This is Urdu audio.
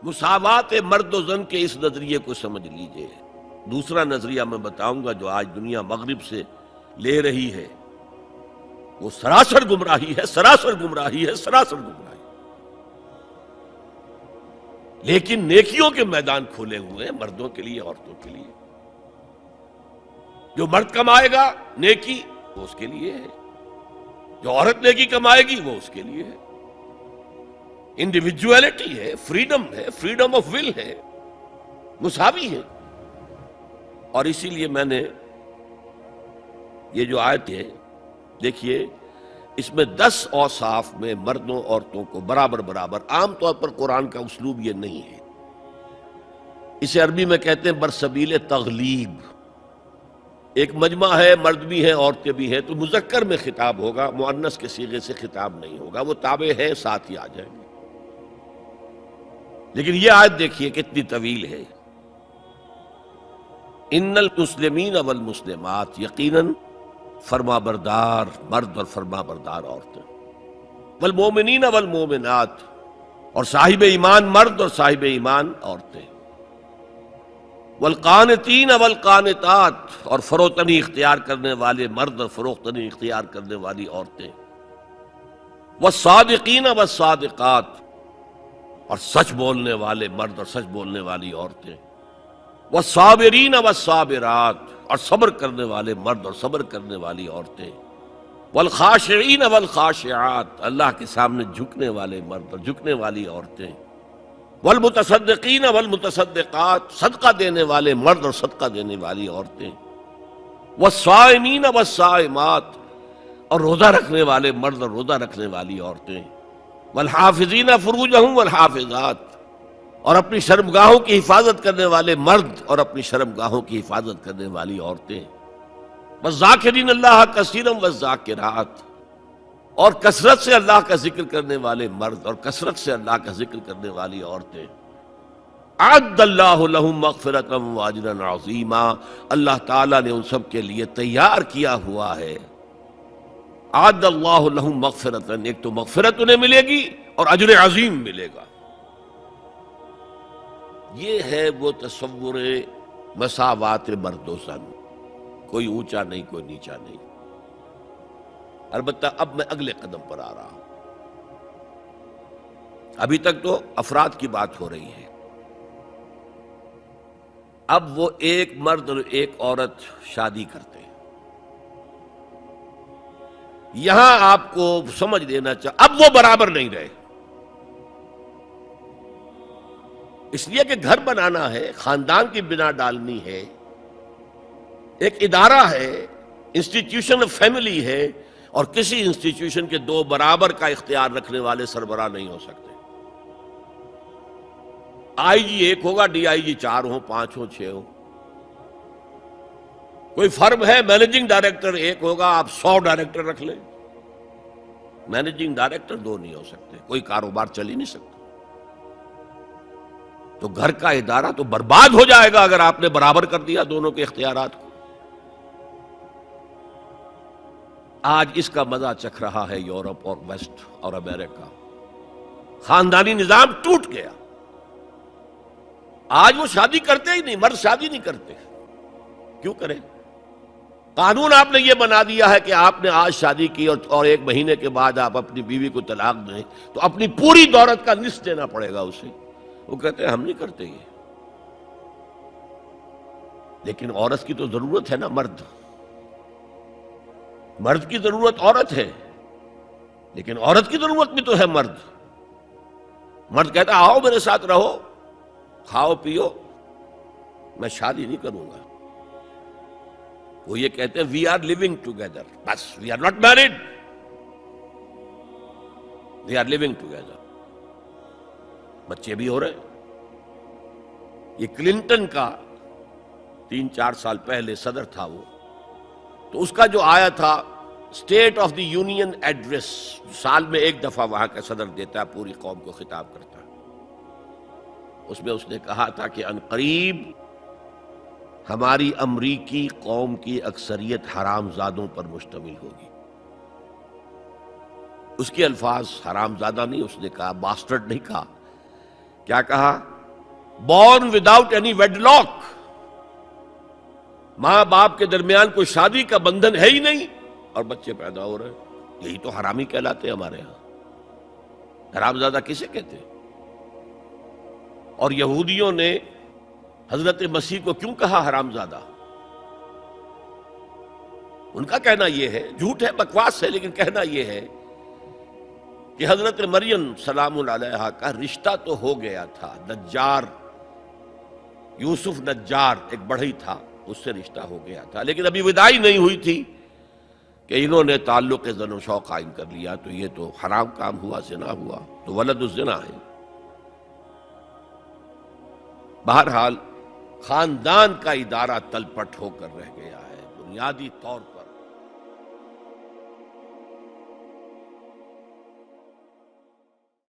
مساوات مرد و زن کے اس نظریے کو سمجھ لیجئے۔ دوسرا نظریہ میں بتاؤں گا جو آج دنیا مغرب سے لے رہی ہے، وہ سراسر گمراہی ہے، سراسر گمراہی ہے، سراسر گمراہی۔ لیکن نیکیوں کے میدان کھولے ہوئے ہیں مردوں کے لیے، عورتوں کے لیے۔ جو مرد کمائے گا نیکی وہ اس کے لیے ہے، جو عورت نیکی کمائے گی وہ اس کے لیے ہے۔ انڈیویجویلٹی ہے، فریڈم ہے، فریڈم آف ول ہے، مساوی ہے۔ اور اسی لیے میں نے یہ جو آیت ہے دیکھیے، اس میں 10 اوصاف میں مردوں عورتوں کو برابر برابر۔ عام طور پر قرآن کا اسلوب یہ نہیں ہے، اسے عربی میں کہتے ہیں برسبیل تغلیب۔ ایک مجمع ہے، مرد بھی ہیں عورتیں بھی ہیں، تو مذکر میں خطاب ہوگا، مؤنث کے صیغے سے خطاب نہیں ہوگا، وہ تابع ہے ساتھ ہی آ جائیں گے۔ لیکن یہ آیت دیکھیے کتنی طویل ہے۔ ان المسلمین والمسلمات، یقیناً فرما بردار مرد اور فرما بردار عورتیں، والمومنین والمومنات، اور صاحب ایمان مرد اور صاحب ایمان عورتیں، والقانتین والقانتات، اور فروتنی اختیار کرنے والے مرد اور فروختنی اختیار کرنے والی عورتیں، والصادقین والصادقات، اور سچ بولنے والے مرد اور سچ بولنے والی عورتیں، والصابرین والصابرات، اور صبر کرنے والے مرد اور صبر کرنے والی عورتیں، والخاشعین والخاشعات، اللہ کے سامنے جھکنے والے مرد اور جھکنے والی عورتیں، والمتصدقین والمتصدقات، صدقہ دینے والے مرد اور صدقہ دینے والی عورتیں، والصائمین والصائمات، اور روزہ رکھنے والے مرد اور روزہ رکھنے والی عورتیں، والحافظین فروجہم والحافظات، اور اپنی شرمگاہوں کی حفاظت کرنے والے مرد اور اپنی شرمگاہوں کی حفاظت کرنے والی عورتیں، والذاکرین اللہ کثیرا والذاکرات، اور کثرت سے اللہ کا ذکر کرنے والے مرد اور کثرت سے اللہ کا ذکر کرنے والی عورتیں۔ اعد اللہ لہم مغفرۃ واجرا عظیما، اللہ تعالیٰ نے ان سب کے لیے تیار کیا ہوا ہے۔ اعد اللہ لہم مغفرۃ، ایک تو مغفرت انہیں ملے گی اور اجر عظیم ملے گا۔ یہ ہے وہ تصور مساوات مرد و زن، کوئی اونچا نہیں کوئی نیچا نہیں۔ البتہ اب میں اگلے قدم پر آ رہا ہوں۔ ابھی تک تو افراد کی بات ہو رہی ہے، اب وہ ایک مرد اور ایک عورت شادی کرتے ہیں۔ یہاں آپ کو سمجھ لینا چاہیے اب وہ برابر نہیں رہے، اس لیے کہ گھر بنانا ہے، خاندان کی بنا ڈالنی ہے، ایک ادارہ ہے، انسٹیٹیوشن آف فیملی ہے، اور کسی انسٹیٹیوشن کے دو برابر کا اختیار رکھنے والے سربراہ نہیں ہو سکتے۔ آئی جی ایک ہوگا، ڈی آئی جی 4 ہوں، 5 ہوں، 6 ہوں۔ کوئی فرم ہے، مینیجنگ ڈائریکٹر ایک ہوگا، آپ 100 ڈائریکٹر رکھ لیں، مینیجنگ ڈائریکٹر 2 نہیں ہو سکتے، کوئی کاروبار چل ہی نہیں سکتا۔ تو گھر کا ادارہ تو برباد ہو جائے گا اگر آپ نے برابر کر دیا دونوں کے اختیارات کو۔ آج اس کا مزہ چکھ رہا ہے یورپ اور ویسٹ اور امریکہ۔ خاندانی نظام ٹوٹ گیا، آج وہ شادی کرتے ہی نہیں، مرد شادی نہیں کرتے۔ کیوں کریں؟ قانون آپ نے یہ بنا دیا ہے کہ آپ نے آج شادی کی اور 1 مہینے کے بعد آپ اپنی بیوی کو طلاق دیں تو اپنی پوری دولت کا نصف دینا پڑے گا اسے۔ وہ کہتے ہیں ہم نہیں کرتے یہ۔ لیکن عورت کی تو ضرورت ہے نا، مرد کی ضرورت عورت ہے، لیکن عورت کی ضرورت بھی تو ہے مرد۔ مرد کہتا ہے آؤ میرے ساتھ رہو، کھاؤ پیو، میں شادی نہیں کروں گا۔ وہ یہ کہتے ہیں وی آر لیونگ ٹوگیدر، بس we are not married, we are living together. بچے بھی ہو رہے ہیں۔ یہ کلنٹن کا 3-4 سال پہلے صدر تھا وہ، تو اس کا جو آیا تھا state of the union address, سال میں 1 دفعہ وہاں کا صدر دیتا ہے، پوری قوم کو خطاب کرتا ہے، اس میں اس نے کہا تھا کہ عنقریب ہماری امریکی قوم کی اکثریت حرام زادوں پر مشتمل ہوگی۔ اس کے الفاظ حرام زادہ نہیں، اس نے کہا باسٹرڈ نہیں کہا، کیا کہا؟ Born without any wedlock, ماں باپ کے درمیان کوئی شادی کا بندھن ہے ہی نہیں اور بچے پیدا ہو رہے ہیں، یہی تو حرامی کہلاتے ہیں ہمارے ہاں۔ حرامزادہ کسے کہتے ہیں؟ اور یہودیوں نے حضرت مسیح کو کیوں کہا حرامزادہ؟ ان کا کہنا یہ ہے، جھوٹ ہے، بکواس ہے، لیکن کہنا یہ ہے کہ حضرت مریم سلام علیہا کا رشتہ تو ہو گیا تھا، نجار یوسف نجار ایک بڑھئی تھا، اس سے رشتہ ہو گیا تھا، لیکن ابھی وداعی نہیں ہوئی تھی کہ انہوں نے تعلق زن و شوق قائم کر لیا، تو یہ تو حرام کام ہوا، زنا ہوا، تو ولد الزنا ہے۔ بہرحال خاندان کا ادارہ تل پٹ ہو کر رہ گیا ہے، بنیادی طور پر